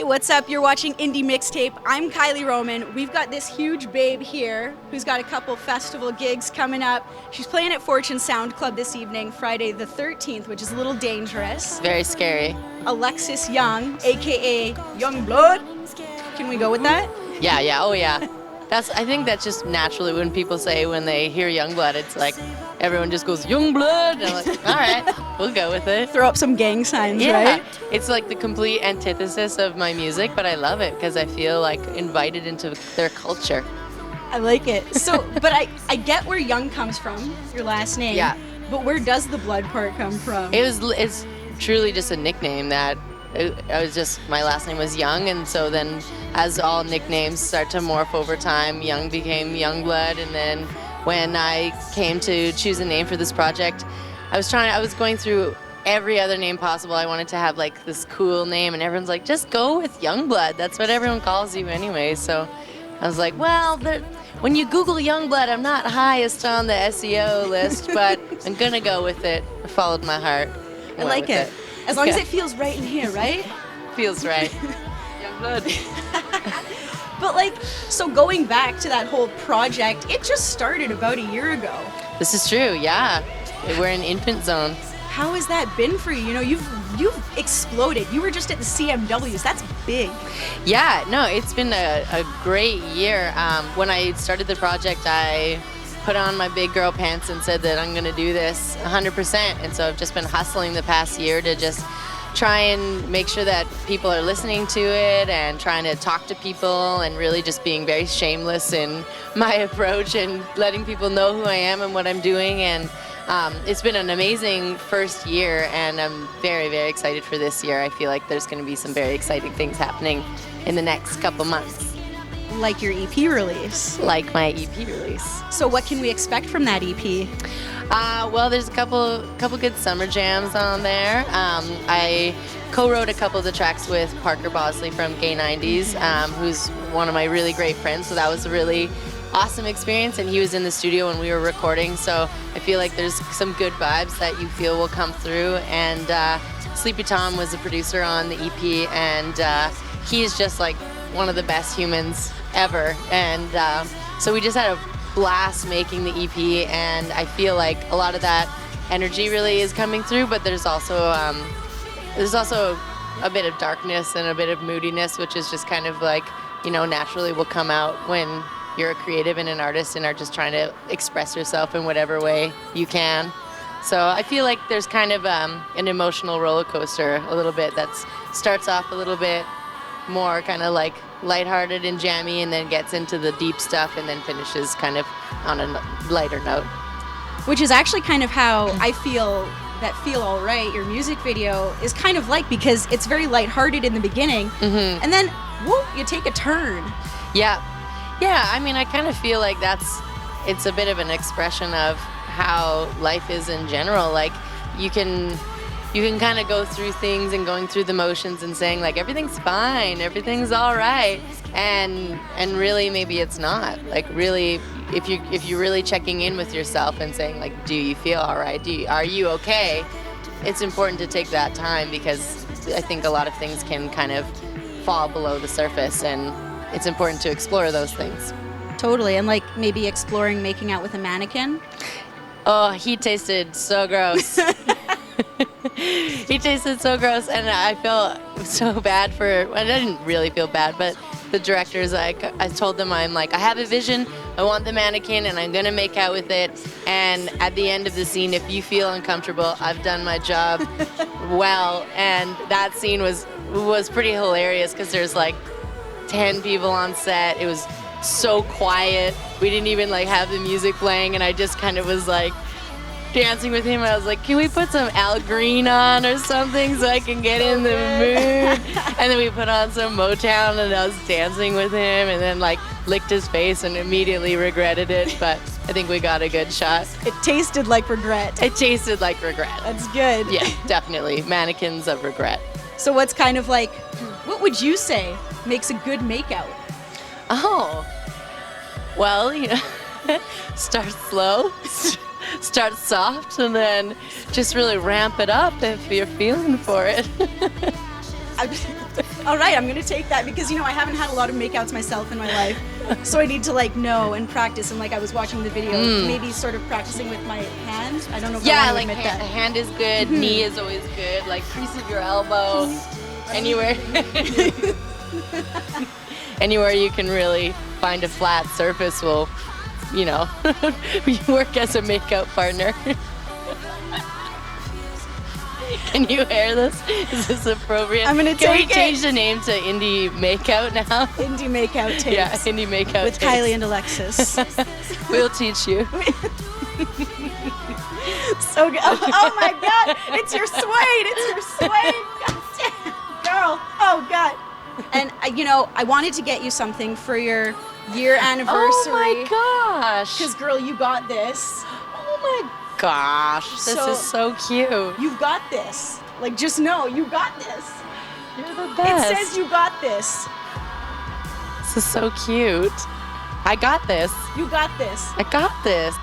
What's up? You're watching Indie Mixtape. I'm Kylee Roman. We've got this huge babe here who's got a couple festival gigs coming up. She's playing at Fortune Sound Club this evening, Friday the 13th, which is a little dangerous. Very scary. Alexis Young, aka Youngblood. Can we go with that? Yeah, oh yeah. I think that's just naturally when people say when they hear Youngblood, it's like everyone just goes Youngblood, and I'm like, all right, we'll go with it. Throw up some gang signs, right? It's like the complete antithesis of my music, but I love it because I feel like invited into their culture. I like it. So, but I get where Young comes from, your last name. Yeah. But where does the blood part come from? It's truly just a nickname that my last name was Young, and so then as all nicknames start to morph over time, Young became Youngblood, and then when I came to choose a name for this project, I was going through every other name possible. I wanted to have like this cool name, and everyone's like, just go with Youngblood. That's what everyone calls you anyway. So I was like, well, when you Google Youngblood, I'm not highest on the SEO list, but I'm gonna go with it. I followed my heart. I like it. As long as it feels right in here, right? Feels right. Youngblood. But so going back to that whole project, it just started about a year ago. This is true, yeah. We're in infant zone. How has that been for you? You know, you've exploded. You were just at the CMWs. That's big. Yeah, no, it's been a great year. When I started the project, I put on my big girl pants and said that I'm going to do this 100%. And so I've just been hustling the past year to just try and make sure that people are listening to it and trying to talk to people and really just being very shameless in my approach and letting people know who I am and what I'm doing. And it's been an amazing first year, and I'm very, very excited for this year. I feel like there's going to be some very exciting things happening in the next couple months. Like your EP release. Like my EP release. So what can we expect from that EP? Well, there's a couple good summer jams on there. I co-wrote a couple of the tracks with Parker Bosley from Gay 90s, who's one of my really great friends. So that was a really awesome experience, and he was in the studio when we were recording. So I feel like there's some good vibes that you feel will come through. And Sleepy Tom was the producer on the EP, and he's just like one of the best humans ever. And so we just had a blast making the EP, and I feel like a lot of that energy really is coming through, but there's also a bit of darkness and a bit of moodiness, which is just kind of like, you know, naturally will come out when you're a creative and an artist and are just trying to express yourself in whatever way you can. So I feel like there's kind of an emotional roller coaster a little bit that starts off a little bit more kind of like lighthearted and jammy, and then gets into the deep stuff, and then finishes kind of on a lighter note. Which is actually kind of how I feel that Feel Alright, your music video, is kind of like, because it's very lighthearted in the beginning, and then, whoop, you take a turn. Yeah, I mean, I kind of feel like it's a bit of an expression of how life is in general. Like, you can kind of go through things and going through the motions and saying like everything's fine, everything's all right, and really maybe it's not. Like, really, if you're really checking in with yourself and saying like, do you feel all right? Are you okay? It's important to take that time, because I think a lot of things can kind of fall below the surface, and it's important to explore those things. Totally. And like maybe exploring making out with a mannequin. Oh, he tasted so gross. He tasted so gross, and I felt so bad I didn't really feel bad, but the directors, like, I told them, I'm like, I have a vision, I want the mannequin, and I'm gonna make out with it, and at the end of the scene, if you feel uncomfortable, I've done my job well. And that scene was pretty hilarious, because there's like 10 people on set. It was so quiet. We didn't even like have the music playing, and I just kind of was like dancing with him. I was like, can we put some Al Green on or something so I can get in the mood? And then we put on some Motown, and I was dancing with him, and then like licked his face and immediately regretted it, but I think we got a good shot. It tasted like regret. It tasted like regret. That's good. Yeah, definitely. Mannequins of regret. So what's kind of like, what would you say makes a good makeout? Oh, well, you know, start slow. Start soft, and then just really ramp it up if you're feeling for it. All right, I'm gonna take that because I haven't had a lot of makeouts myself in my life, so I need to like know and practice. And like I was watching the video, maybe sort of practicing with my hands. I don't know if I want to admit that. Hand is good, knee is always good. Like crease of your elbow, anywhere, anywhere you can really find a flat surface will, work as a makeout partner. Can you hear this? Is this appropriate? I'm gonna Can we take it. change the name to Indie Makeout now? Indie makeout tapes. Yeah, Indie Makeout with tapes. Kylie and Alexis. We'll teach you. So good. Oh my God! It's your suede. It's your suede. God damn, girl. Oh God. And I wanted to get you something for your year anniversary. Oh my gosh. Because girl, you got this. Oh my gosh. This is so cute. You've got this. Like, just know you got this. You're the best. It says you got this. This is so cute. I got this. You got this. I got this.